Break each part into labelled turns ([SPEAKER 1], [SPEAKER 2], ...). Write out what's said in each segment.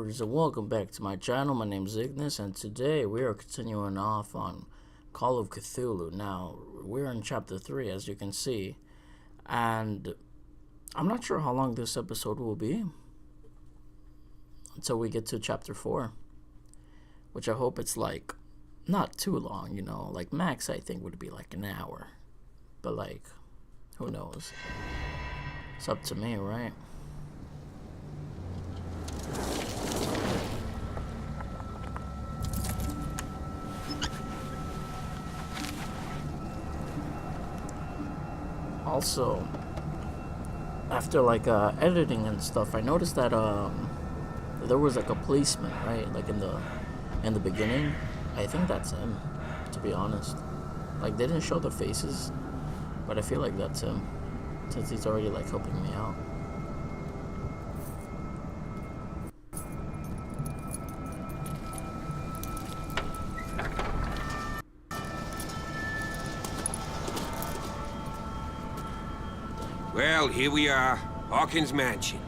[SPEAKER 1] gamers, and welcome back to my channel. My name is Ignis, and today we are continuing off on Call of Cthulhu. Now, we're in chapter 3, as you can see, and I'm not sure how long this episode will be until we get to chapter 4, which I hope it's like not too long, you know, like max I think would be like an hour, but like, who knows? It's up to me, right? Also, after like editing and stuff, I noticed that there was like a policeman, right? Like in the beginning. I think that's him, to be honest. Like they didn't show the faces, but I feel like that's him, since he's already like helping me out.
[SPEAKER 2] Well, here we are, Hawkins Mansion.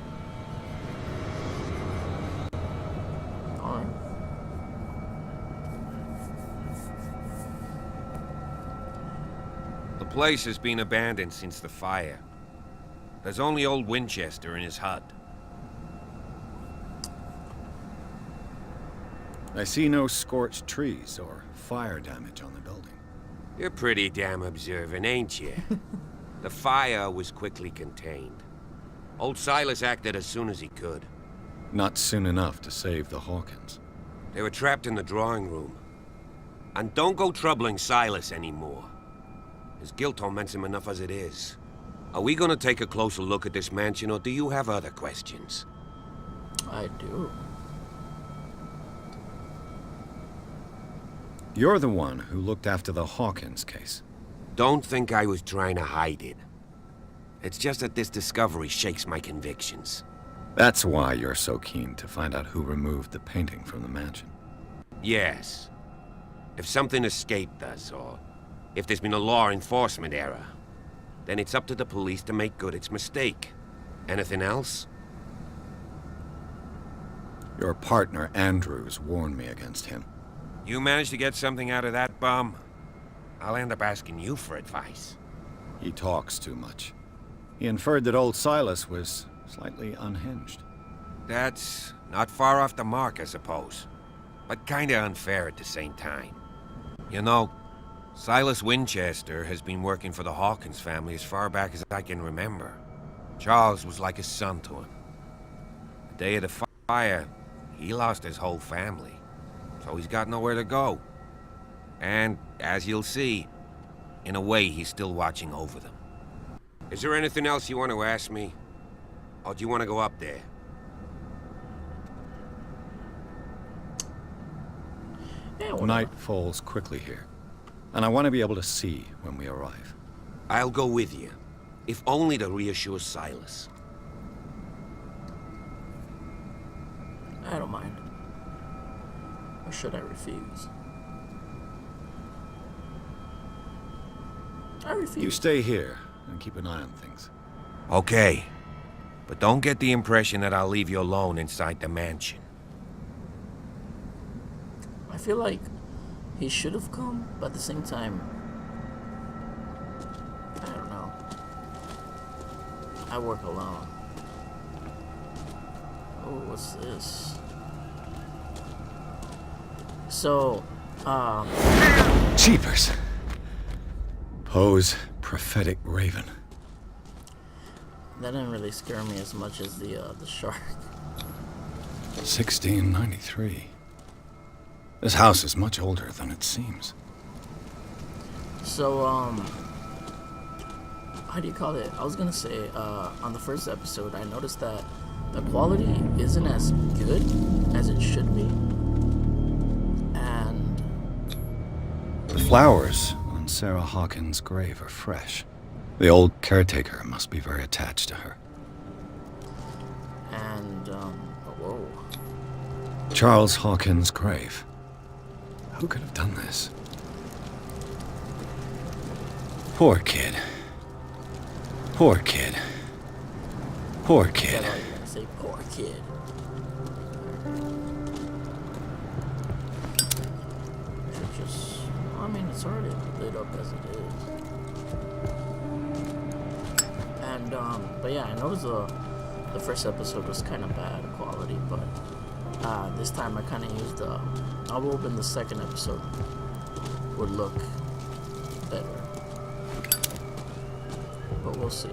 [SPEAKER 1] Alright.
[SPEAKER 2] The place has been abandoned since the fire. There's only old Winchester in his hut.
[SPEAKER 3] I see no scorched trees or fire damage on the building.
[SPEAKER 2] You're pretty damn observant, ain't you? The fire was quickly contained. Old Silas acted as soon as he could.
[SPEAKER 3] Not soon enough to save the Hawkins.
[SPEAKER 2] They were trapped in the drawing room. And don't go troubling Silas anymore. His guilt torments him enough as it is. Are we gonna take a closer look at this mansion, or do you have other questions?
[SPEAKER 1] I do.
[SPEAKER 3] You're the one who looked after the Hawkins case.
[SPEAKER 2] Don't think I was trying to hide it. It's just that this discovery shakes my convictions.
[SPEAKER 3] That's why you're so keen to find out who removed the painting from the mansion.
[SPEAKER 2] Yes. If something escaped us, or if there's been a law enforcement error, then it's up to the police to make good its mistake. Anything else?
[SPEAKER 3] Your partner, Andrews, warned me against him.
[SPEAKER 2] You managed to get something out of that bum? I'll end up asking you for advice.
[SPEAKER 3] He talks too much. He inferred that old Silas was slightly unhinged.
[SPEAKER 2] That's not far off the mark, I suppose. But kinda unfair at the same time. You know, Silas Winchester has been working for the Hawkins family as far back as I can remember. Charles was like a son to him. The day of the fire, he lost his whole family. So he's got nowhere to go. And, as you'll see, in a way, he's still watching over them. Is there anything else you want to ask me? Or do you want to go up there?
[SPEAKER 1] Yeah, whatever.
[SPEAKER 3] Night falls quickly here, and I want to be able to see when we arrive.
[SPEAKER 2] I'll go with you, if only to reassure Silas.
[SPEAKER 1] I don't mind. Or should I refuse? I refuse.
[SPEAKER 3] You stay here and keep an eye on things.
[SPEAKER 2] Okay. But don't get the impression that I'll leave you alone inside the mansion.
[SPEAKER 1] I feel like he should have come, but at the same time, I don't know. I work alone. Oh, what's this? So,
[SPEAKER 3] Jeepers! Poe's prophetic raven.
[SPEAKER 1] that didn't really scare me as much as the shark.
[SPEAKER 3] 1693. This house is much older than it seems.
[SPEAKER 1] So, how do you call it? I was gonna say, on the first episode, I noticed that the quality isn't as good as it should be. And
[SPEAKER 3] The flowers on Sarah Hawkins' grave are fresh. The old caretaker must be very attached to her.
[SPEAKER 1] whoa.
[SPEAKER 3] Charles Hawkins' grave. Who could have done this? Poor kid. Poor kid. Poor kid.
[SPEAKER 1] Say poor kid. it's already lit up as it is. And but yeah, I noticed the first episode was kind of bad quality, but this time I kind of used I was hoping the second episode would look better, but we'll see.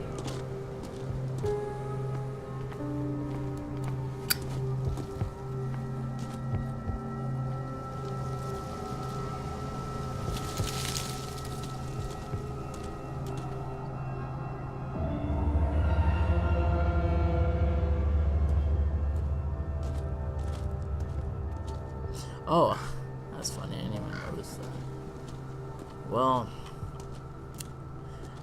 [SPEAKER 1] Oh, that's funny. I didn't even notice that. Well,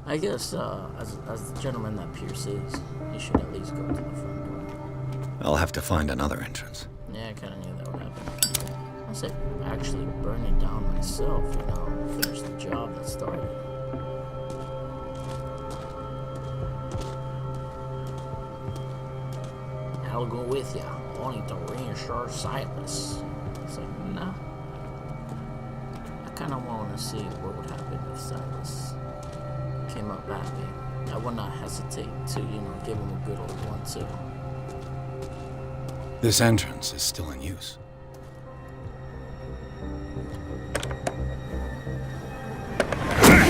[SPEAKER 1] I guess as the gentleman that Pierce is, he should at least go to the front door.
[SPEAKER 3] I'll have to find another entrance.
[SPEAKER 1] Yeah, I kind of knew that would happen. I said actually burn it down myself, finish the job that started. I'll go with ya, only to reassure Silas. It's like, nah. I kind of want to see what would happen if Silas came up at me. I would not hesitate to, give him a good old 1-2.
[SPEAKER 3] This entrance is still in use.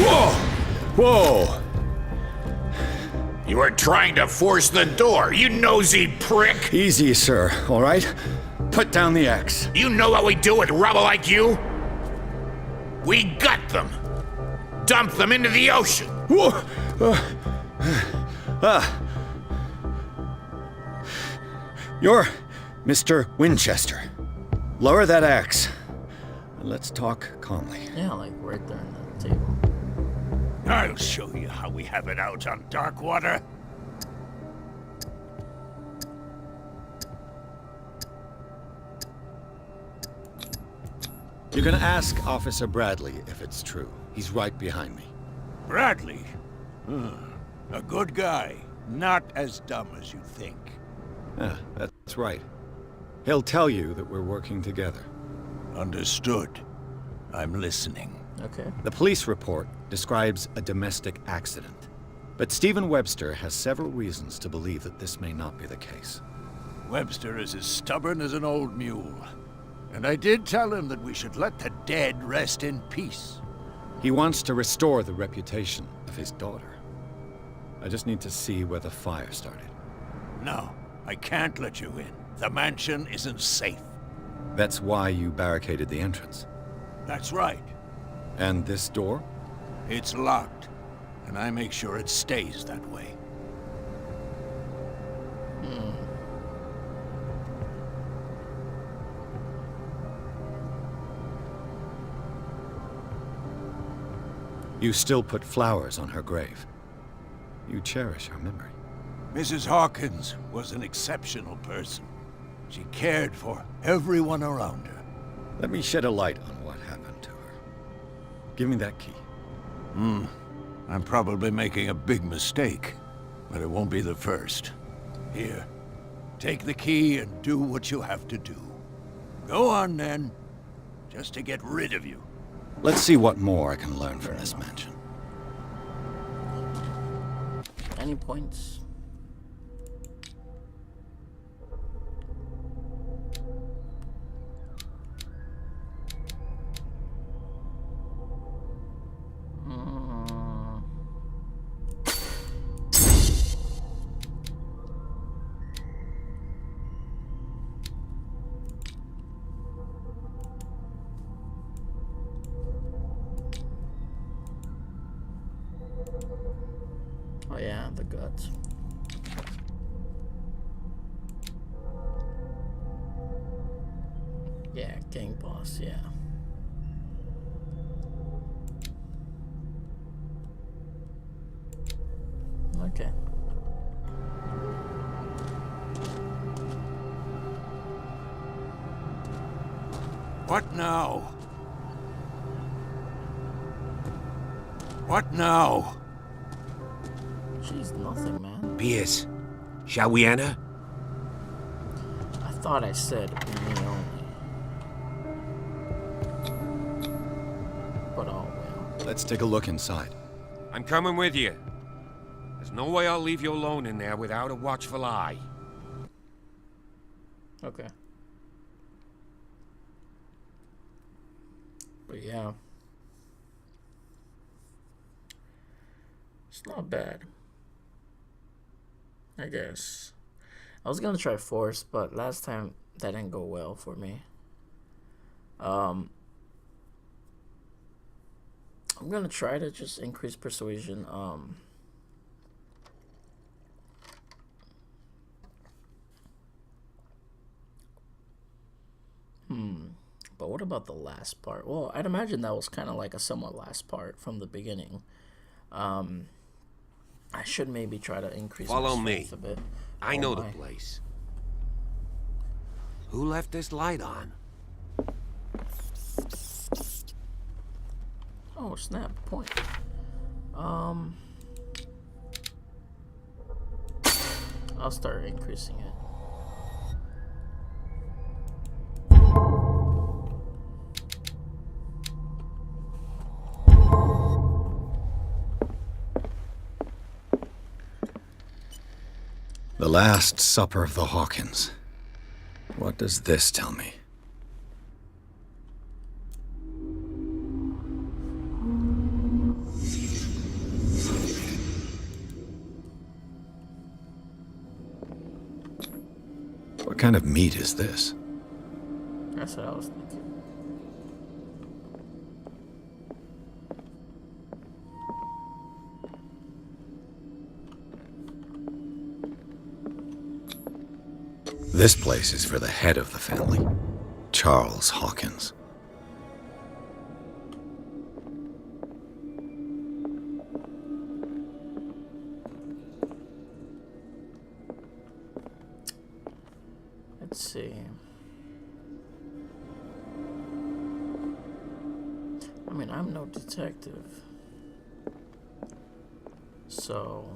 [SPEAKER 4] Whoa!
[SPEAKER 3] Whoa!
[SPEAKER 4] You were trying to force the door, you nosy prick!
[SPEAKER 3] Easy, sir, all right? Put down the axe.
[SPEAKER 4] You know what we do with rubble like you? We gut them. Dump them into the ocean.
[SPEAKER 3] Whoa! You're Mr. Winchester. Lower that axe. Let's talk calmly.
[SPEAKER 1] Yeah, like right there on the table.
[SPEAKER 4] I'll show you how we have it out on Darkwater.
[SPEAKER 3] You can ask Officer Bradley if it's true. He's right behind me.
[SPEAKER 5] Bradley? A good guy. Not as dumb as you think.
[SPEAKER 3] Yeah, that's right. He'll tell you that we're working together.
[SPEAKER 5] Understood. I'm listening.
[SPEAKER 1] Okay.
[SPEAKER 3] The police report describes a domestic accident. But Stephen Webster has several reasons to believe that this may not be the case.
[SPEAKER 5] Webster is as stubborn as an old mule. And I did tell him that we should let the dead rest in peace.
[SPEAKER 3] He wants to restore the reputation of his daughter. I just need to see where the fire started.
[SPEAKER 5] No, I can't let you in. The mansion isn't safe.
[SPEAKER 3] That's why you barricaded the entrance.
[SPEAKER 5] That's right.
[SPEAKER 3] And this door?
[SPEAKER 5] It's locked, and I make sure it stays that way.
[SPEAKER 3] You still put flowers on her grave. You cherish her memory.
[SPEAKER 5] Mrs. Hawkins was an exceptional person. She cared for everyone around her.
[SPEAKER 3] Let me shed a light on what happened to her. Give me that key.
[SPEAKER 5] I'm probably making a big mistake, but it won't be the first. Here, take the key and do what you have to do. Go on, then. Just to get rid of you.
[SPEAKER 3] Let's see what more I can learn from this mansion.
[SPEAKER 1] Any points? Oh yeah, the guts. Yeah, gang boss, yeah. Okay.
[SPEAKER 5] What now? What now?
[SPEAKER 1] She's nothing, man.
[SPEAKER 2] Pierce, shall we enter?
[SPEAKER 1] I thought I said me only. But oh well.
[SPEAKER 3] Let's take a look inside.
[SPEAKER 2] I'm coming with you. There's no way I'll leave you alone in there without a watchful eye.
[SPEAKER 1] Okay. But yeah. It's not bad. I guess. I was gonna try force, but last time that didn't go well for me. I'm gonna try to just increase persuasion. But what about the last part? Well, I'd imagine that was kind of like a somewhat last part from the beginning. I should maybe try to increase
[SPEAKER 2] Follow
[SPEAKER 1] my
[SPEAKER 2] me.
[SPEAKER 1] strength a bit.
[SPEAKER 2] I
[SPEAKER 1] Oh
[SPEAKER 2] know the
[SPEAKER 1] my.
[SPEAKER 2] place. Who left this light on?
[SPEAKER 1] Oh snap! Point. I'll start increasing it.
[SPEAKER 3] The Last Supper of the Hawkins. What does this tell me? What kind of meat is this?
[SPEAKER 1] That's what I was thinking.
[SPEAKER 3] This place is for the head of the family, Charles Hawkins.
[SPEAKER 1] Let's see. I mean, I'm no detective. So...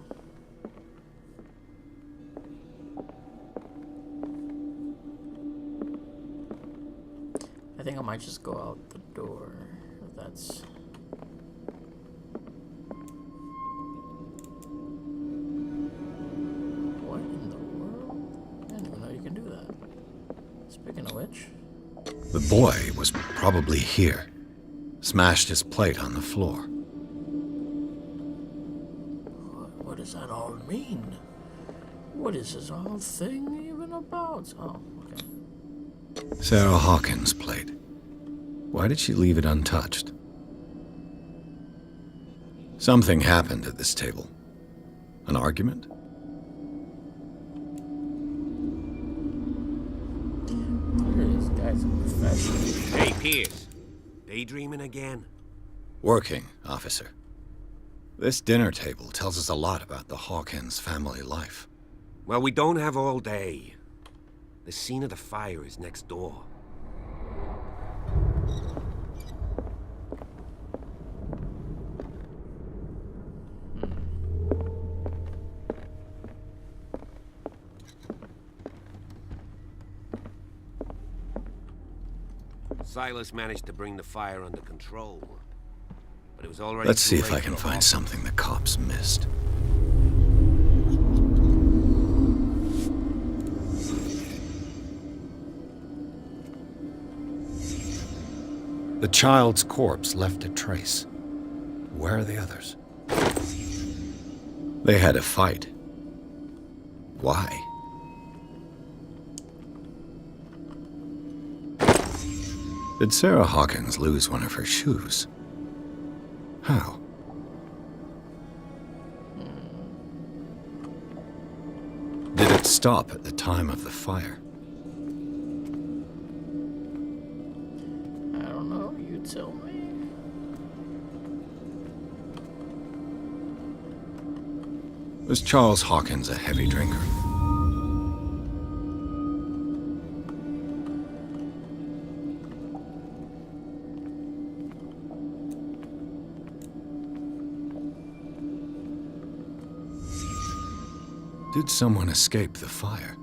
[SPEAKER 1] I think I might just go out the door. If that's... What in the world? I didn't even know you can do that. Speaking of which...
[SPEAKER 3] The boy was probably here. Smashed his plate on the floor.
[SPEAKER 1] What does that all mean? What is this whole thing even about? Oh, okay.
[SPEAKER 3] Sarah Hawkins' plate. Why did she leave it untouched? Something happened at this table. An argument?
[SPEAKER 1] This guy's a professional.
[SPEAKER 2] Hey, Pierce. Daydreaming again?
[SPEAKER 3] Working, officer. This dinner table tells us a lot about the Hawkins family life.
[SPEAKER 2] Well, we don't have all day. The scene of the fire is next door. Silas managed to bring the fire under control, but it was already
[SPEAKER 3] Let's
[SPEAKER 2] too
[SPEAKER 3] see if
[SPEAKER 2] late
[SPEAKER 3] I can
[SPEAKER 2] for
[SPEAKER 3] find
[SPEAKER 2] Hawkins.
[SPEAKER 3] something the cops missed. The child's corpse left a trace. Where are the others? They had a fight. Why? Did Sarah Hawkins lose one of her shoes? How? Did it stop at the time of the fire?
[SPEAKER 1] I don't know, you tell me.
[SPEAKER 3] Was Charles Hawkins a heavy drinker? Did someone escape the fire?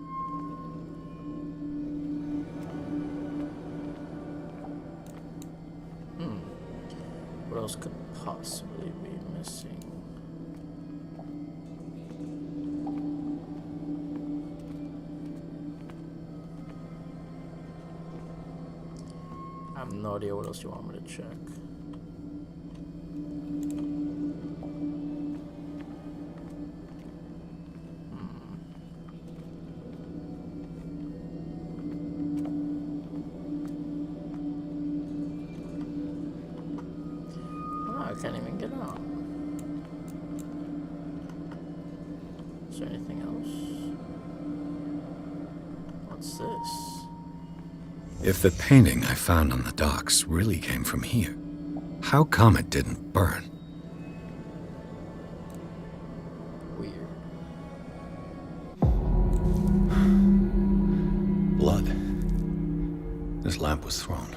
[SPEAKER 1] What else could possibly be missing? I have no idea what else you want me to check. I can't even get out. Is there anything else? What's this?
[SPEAKER 3] If the painting I found on the docks really came from here, how come it didn't burn?
[SPEAKER 1] Weird.
[SPEAKER 3] Blood. This lamp was thrown.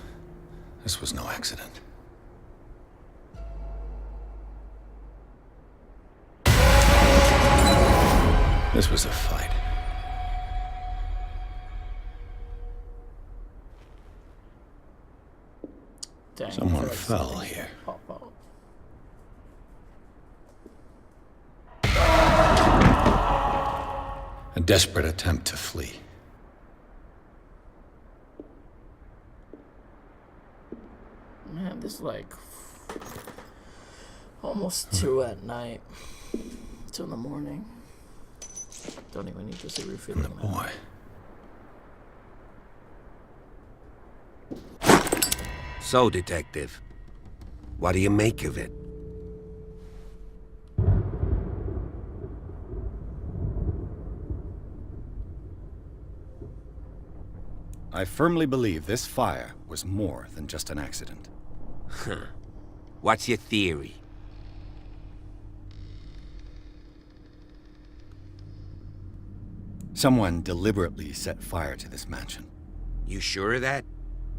[SPEAKER 3] This was no accident. This was a fight.
[SPEAKER 1] Dang,
[SPEAKER 3] Someone
[SPEAKER 1] I feel like
[SPEAKER 3] fell
[SPEAKER 1] something's
[SPEAKER 3] here.
[SPEAKER 1] gonna Pop out.
[SPEAKER 3] A desperate attempt to flee.
[SPEAKER 1] Man, this is like almost 2 at night. 2 in the morning. Don't even need to see refilling
[SPEAKER 3] And the
[SPEAKER 1] that.
[SPEAKER 3] boy.
[SPEAKER 2] So, Detective, what do you make of it?
[SPEAKER 3] I firmly believe this fire was more than just an accident.
[SPEAKER 2] What's your theory?
[SPEAKER 3] Someone deliberately set fire to this mansion.
[SPEAKER 2] You sure of that?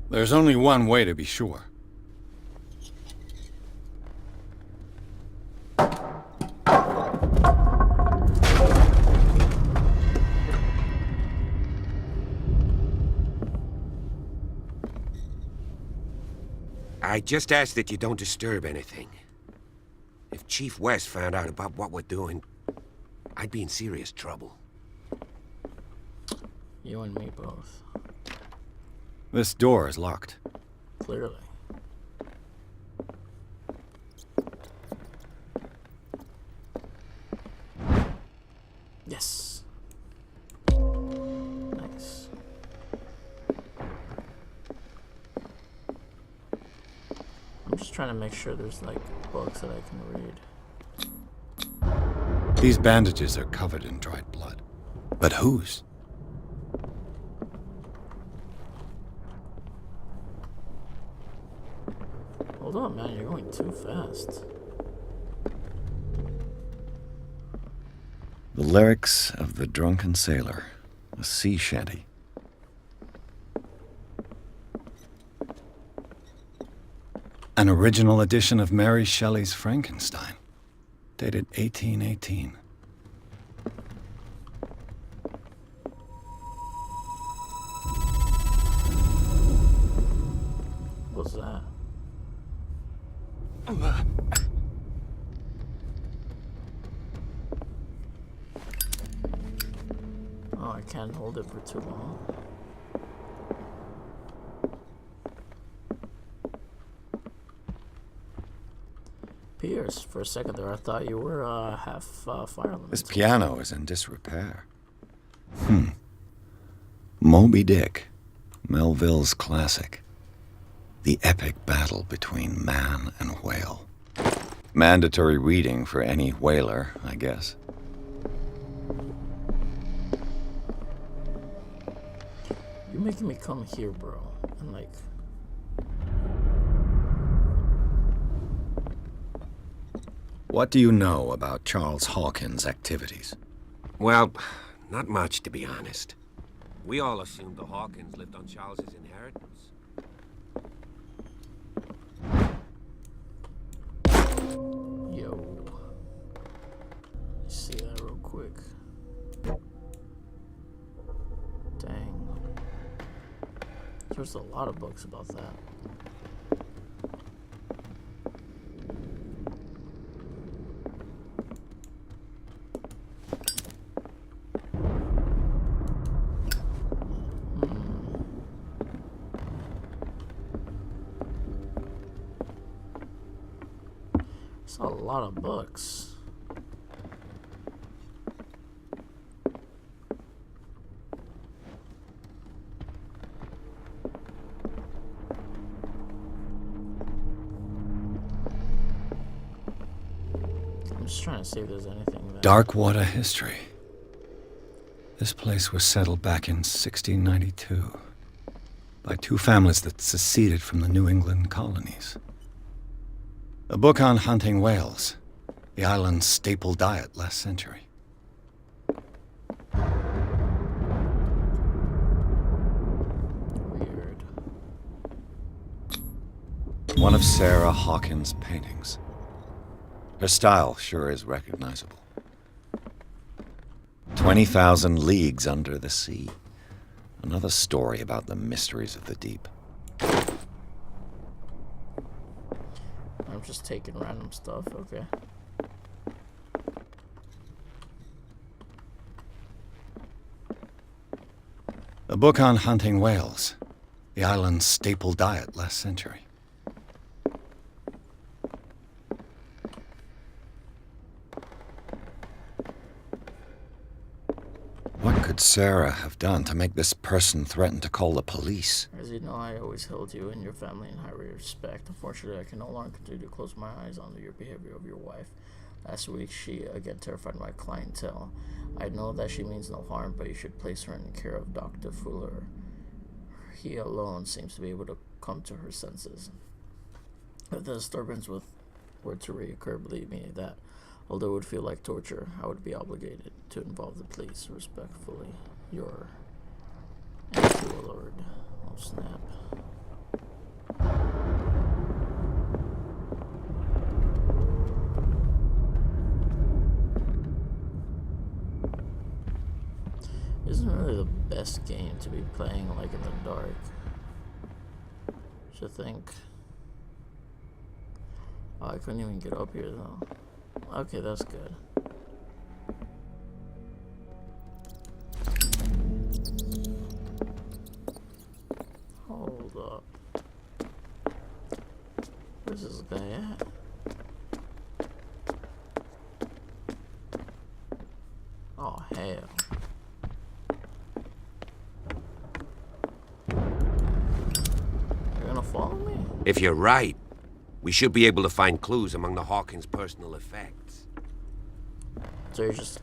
[SPEAKER 3] There's only one way to be sure.
[SPEAKER 2] I just ask that you don't disturb anything. If Chief West found out about what we're doing, I'd be in serious trouble.
[SPEAKER 1] You and me both.
[SPEAKER 3] This door is locked.
[SPEAKER 1] Clearly. Yes. Nice. I'm just trying to make sure there's like books that I can read.
[SPEAKER 3] These bandages are covered in dried blood. But whose?
[SPEAKER 1] Hold on, man, you're going too fast.
[SPEAKER 3] The lyrics of the drunken sailor, a sea shanty. An original edition of Mary Shelley's Frankenstein, dated 1818.
[SPEAKER 1] What's that? Oh, I can't hold it for too long. Pierce, for a second there, I thought you were half fire elemental.
[SPEAKER 3] This piano is in disrepair. Moby Dick, Melville's classic. The epic battle between man and whale. Mandatory reading for any whaler, I guess.
[SPEAKER 1] You're making me come here, bro, and like...
[SPEAKER 3] What do you know about Charles Hawkins' activities?
[SPEAKER 2] Well, not much, to be honest. We all assumed the Hawkins lived on Charles's inheritance.
[SPEAKER 1] Yo. See that real quick. Dang. There's a lot of books about that. That's a lot of books. I'm just trying to see if there's anything there.
[SPEAKER 3] Darkwater history. This place was settled back in 1692 by two families that seceded from the New England colonies. A book on hunting whales, the island's staple diet last century.
[SPEAKER 1] Weird.
[SPEAKER 3] One of Sarah Hawkins' paintings. Her style sure is recognizable. 20,000 Leagues Under the Sea. Another story about the mysteries of the deep.
[SPEAKER 1] I'm just taking random stuff, okay.
[SPEAKER 3] A book on hunting whales, the island's staple diet last century. What could Sarah have done to make this person threaten to call the police?
[SPEAKER 1] As you know, I always held you and your family in high respect. Unfortunately, I can no longer continue to close my eyes on your behavior of your wife. Last week, she again terrified my clientele. I know that she means no harm, but you should place her in care of Dr. Fuller. He alone seems to be able to come to her senses. If the disturbance were to reoccur, believe me that, although it would feel like torture, I would be obligated to involve the police. Respectfully, your Lord. Oh, snap. Isn't really the best game to be playing like in the dark. Should think. Oh, I couldn't even get up here though. Okay, that's good. Hold up. Where's this guy at? Oh, hell. You're gonna follow me?
[SPEAKER 2] If you're right, we should be able to find clues among the Hawkins' personal effects.
[SPEAKER 1] So you're just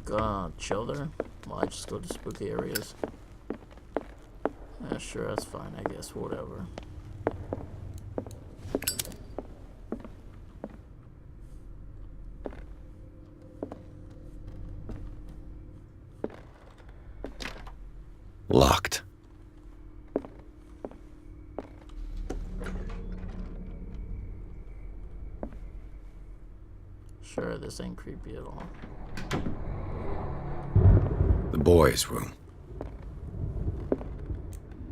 [SPEAKER 1] gonna chill there while I just go to spooky areas? Yeah, sure, that's fine, I guess, whatever.
[SPEAKER 3] Locked.
[SPEAKER 1] Sure, this ain't creepy at all.
[SPEAKER 3] The boys' room.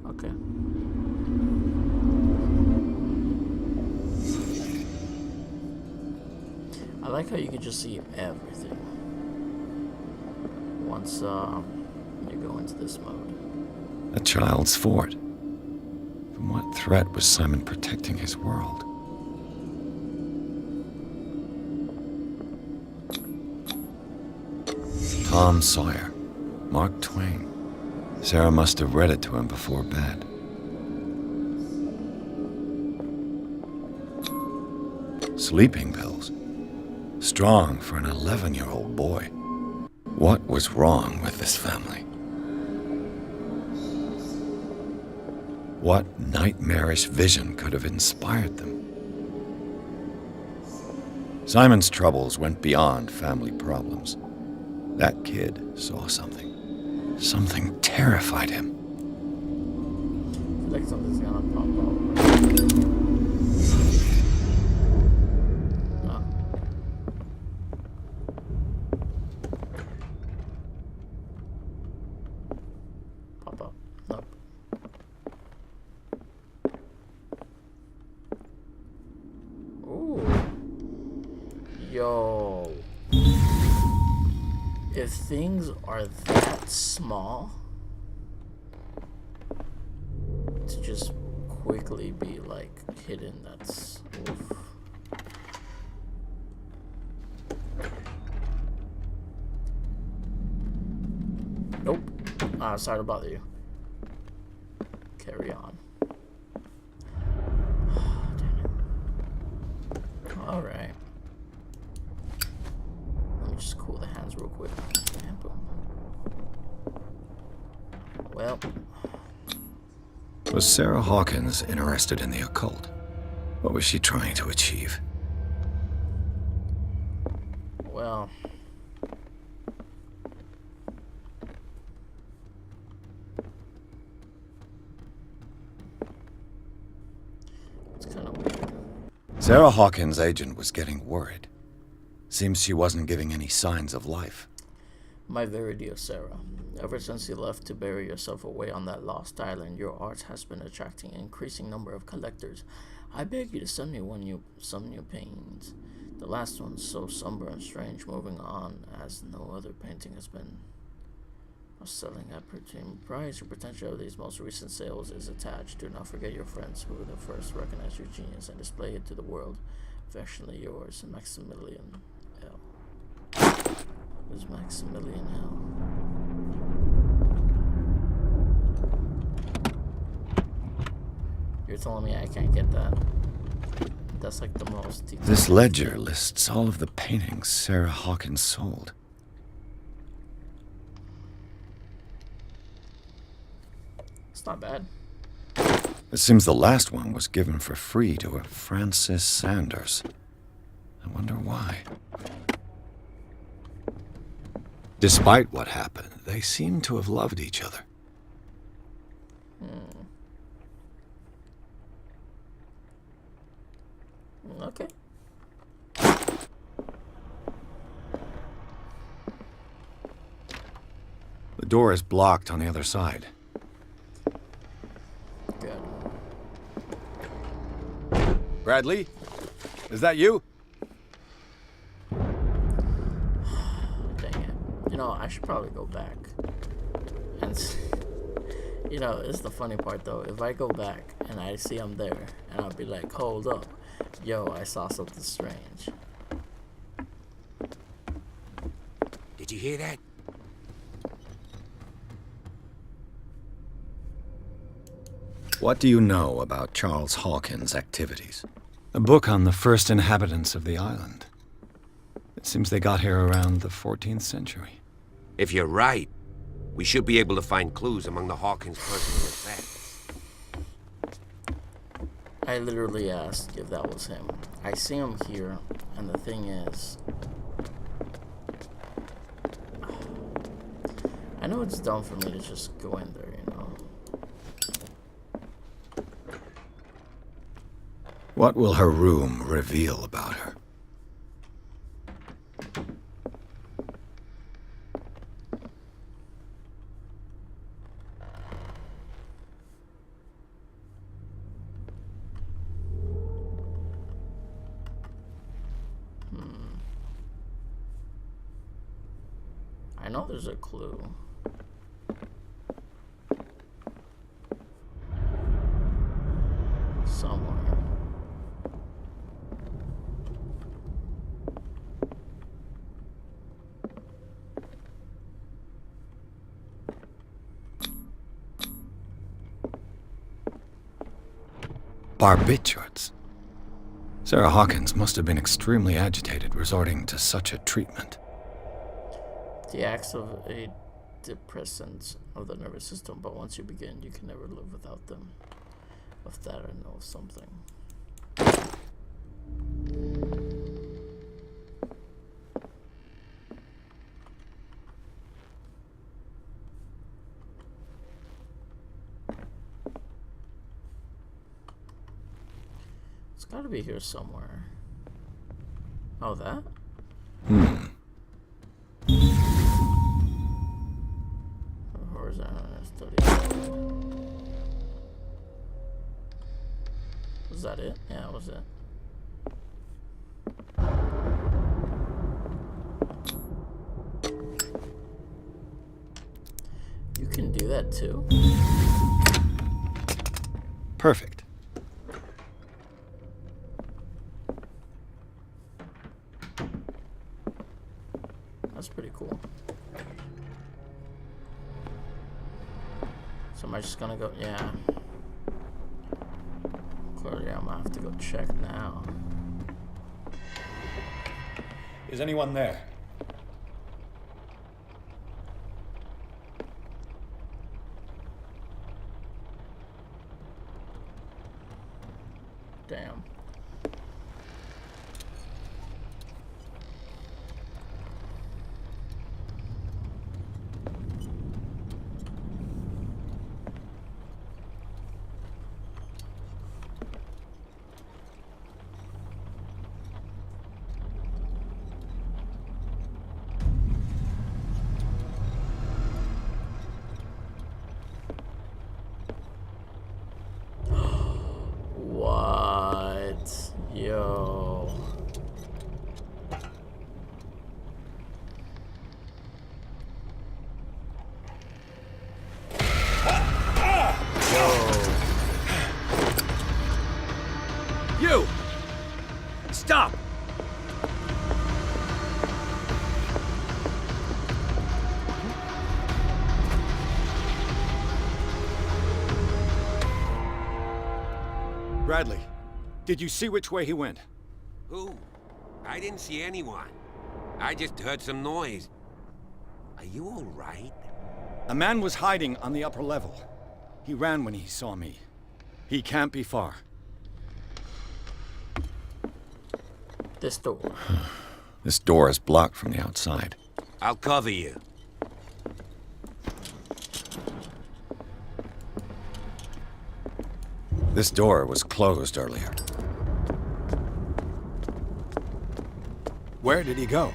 [SPEAKER 1] Okay. I like how you can just see everything once you go into this mode.
[SPEAKER 3] A child's fort. From what threat was Simon protecting his world? Tom Sawyer, Mark Twain. Sarah must have read it to him before bed. Sleeping pills. Strong for an 11-year-old boy. What was wrong with this family? What nightmarish vision could have inspired them? Simon's troubles went beyond family problems. That kid saw something. Something terrified him.
[SPEAKER 1] I feel like something's gonna pop out. No. Pop up. Nope. Ooh. Yo. If things are that small to just quickly be like hidden, that's oof. Sorry to bother you. Carry on. Alright. Let me just cool the hands real quick. And boom. Well.
[SPEAKER 3] Was Sarah Hawkins interested in the occult? What was she trying to achieve?
[SPEAKER 1] Well. It's kind of weird.
[SPEAKER 3] Sarah Hawkins' agent was getting worried. Seems she wasn't giving any signs of life.
[SPEAKER 1] My very dear Sarah, ever since you left to bury yourself away on that lost island, your art has been attracting an increasing number of collectors. I beg you to send me some new paintings. The last one's so somber and strange, moving on as no other painting has been selling at premium price. Your potential of these most recent sales is attached. Do not forget your friends who will first recognize your genius and display it to the world. Affectionately yours, Maximilian L. Who's Maximilian L? You're telling me I can't get that? That's like the most detailed.
[SPEAKER 3] This ledger lists all of the paintings Sarah Hawkins sold.
[SPEAKER 1] It's not bad.
[SPEAKER 3] It seems the last one was given for free to a Francis Sanders. I wonder why. Despite what happened, they seem to have loved each other.
[SPEAKER 1] Okay.
[SPEAKER 3] The door is blocked on the other side.
[SPEAKER 1] Good.
[SPEAKER 3] Bradley? Is that you?
[SPEAKER 1] Dang it. You know, I should probably go back. And, you know, it's the funny part though. If I go back and I see him there, and I'll be like, hold up. Yo, I saw something strange.
[SPEAKER 2] Did you hear that?
[SPEAKER 3] What do you know about Charles Hawkins' activities? A book on the first inhabitants of the island. It seems they got here around the 14th century.
[SPEAKER 2] If you're right, we should be able to find clues among the Hawkins' personal effects.
[SPEAKER 1] I literally asked if that was him. I see him here, and the thing is, I know it's dumb for me to just go in there, you know.
[SPEAKER 3] What will her room reveal about her?
[SPEAKER 1] I know there's a clue. Somewhere.
[SPEAKER 3] Barbiturates. Sarah Hawkins must have been extremely agitated resorting to such a treatment.
[SPEAKER 1] The acts of a depressant of the nervous system, but once you begin, you can never live without them. Of that I know something. It's gotta be here somewhere. Oh, that? Horizontal study. Was that it? Yeah, that was it. You can do that too?
[SPEAKER 3] Perfect.
[SPEAKER 1] That's pretty cool. So am I just gonna go? Yeah. Clearly, I'm gonna have to go check now.
[SPEAKER 3] Is anyone there?
[SPEAKER 1] Damn. What? Yo.
[SPEAKER 3] You! Stop! Bradley, did you see which way he went?
[SPEAKER 2] Who? I didn't see anyone. I just heard some noise. Are you all right?
[SPEAKER 3] A man was hiding on the upper level. He ran when he saw me. He can't be far.
[SPEAKER 1] This door.
[SPEAKER 3] This door is blocked from the outside.
[SPEAKER 2] I'll cover you.
[SPEAKER 3] This door was closed earlier. Where did he go?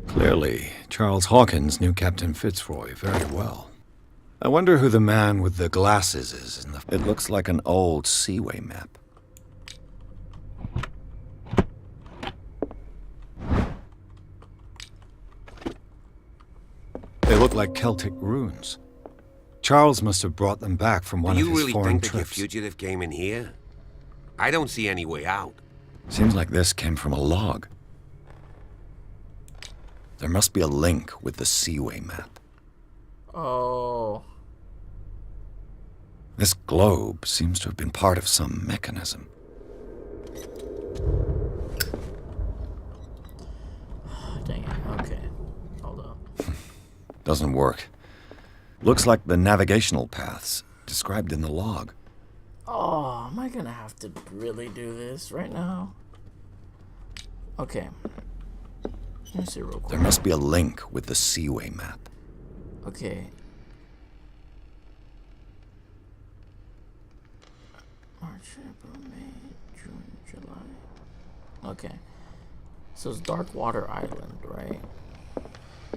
[SPEAKER 3] Clearly, Charles Hawkins knew Captain Fitzroy very well. I wonder who the man with the glasses is in the... It looks like an old Seaway map. They look like Celtic runes. Charles must have brought them back from one
[SPEAKER 2] Do
[SPEAKER 3] of
[SPEAKER 2] you
[SPEAKER 3] his
[SPEAKER 2] really
[SPEAKER 3] foreign
[SPEAKER 2] think that your
[SPEAKER 3] trips.
[SPEAKER 2] fugitive came in here? I don't see any way out.
[SPEAKER 3] Seems like this came from a log. There must be a link with the Seaway map.
[SPEAKER 1] Oh.
[SPEAKER 3] This globe seems to have been part of some mechanism.
[SPEAKER 1] Dang it. Okay. Hold up.
[SPEAKER 3] Doesn't work. Looks like the navigational paths described in the log.
[SPEAKER 1] Oh, am I gonna have to really do this right now? Okay. Let me see real quick.
[SPEAKER 3] There must be a link with the Seaway map.
[SPEAKER 1] Okay. March, April, May, June, July. Okay. So it's Darkwater Island, right?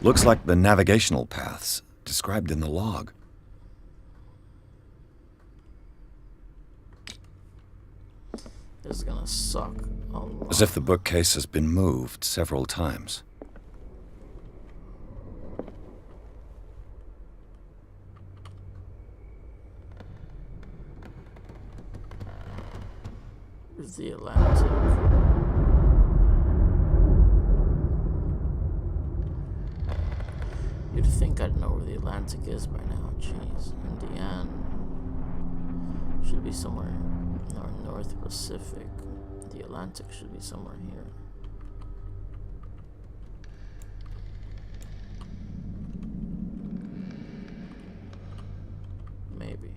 [SPEAKER 3] Looks like the navigational paths described in the log.
[SPEAKER 1] This is gonna suck a lot.
[SPEAKER 3] As if the bookcase has been moved several times.
[SPEAKER 1] Here's the Atlantic. You'd think I'd know where the Atlantic is by now. Jeez. Indiana. Should be somewhere in our North Pacific. The Atlantic should be somewhere here. Maybe.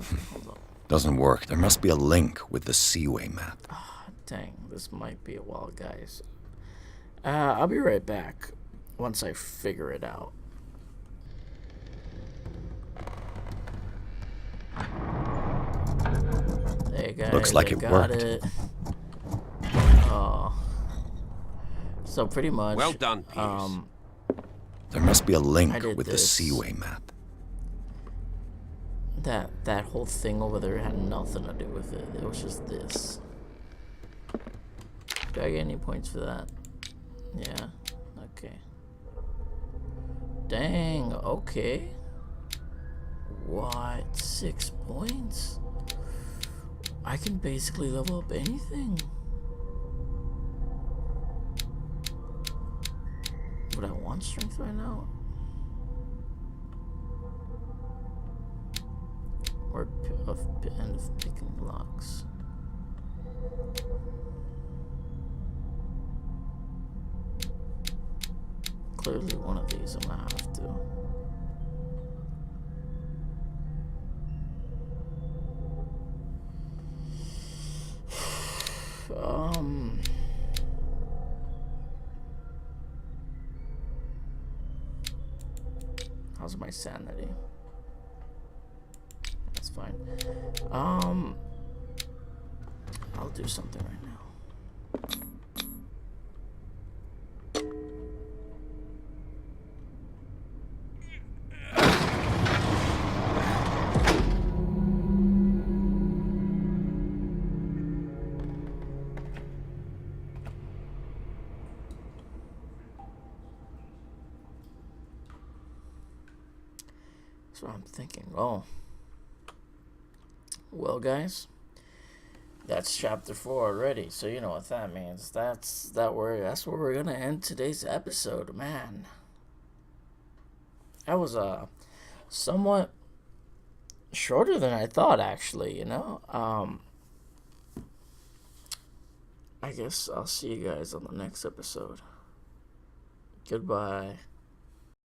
[SPEAKER 1] Okay, hold on.
[SPEAKER 3] Doesn't work. There must be a link with the Seaway map.
[SPEAKER 1] Dang, this might be a while, guys. I'll be right back once I figure it out. Hey guys,
[SPEAKER 3] Looks like
[SPEAKER 1] I
[SPEAKER 3] it
[SPEAKER 1] got
[SPEAKER 3] worked.
[SPEAKER 1] it. Oh. So pretty much.
[SPEAKER 2] Well done, Pierce.
[SPEAKER 3] There must be a
[SPEAKER 1] I
[SPEAKER 3] link
[SPEAKER 1] did
[SPEAKER 3] with the
[SPEAKER 1] this.
[SPEAKER 3] Seaway map.
[SPEAKER 1] That whole thing over there had nothing to do with it. It was just this. Do I get any points for that? Yeah. Okay. Dang. Okay. What? 6 points? I can basically level up anything. Would I want strength right now? Or end of picking locks. Clearly one of these I'm gonna have to. How's my sanity? That's fine. I'll do something right now. So I'm thinking, oh, well, guys, that's chapter 4 already. So you know what that means. That's where we're gonna end today's episode, man. That was somewhat shorter than I thought, actually. You know, I guess I'll see you guys on the next episode. Goodbye.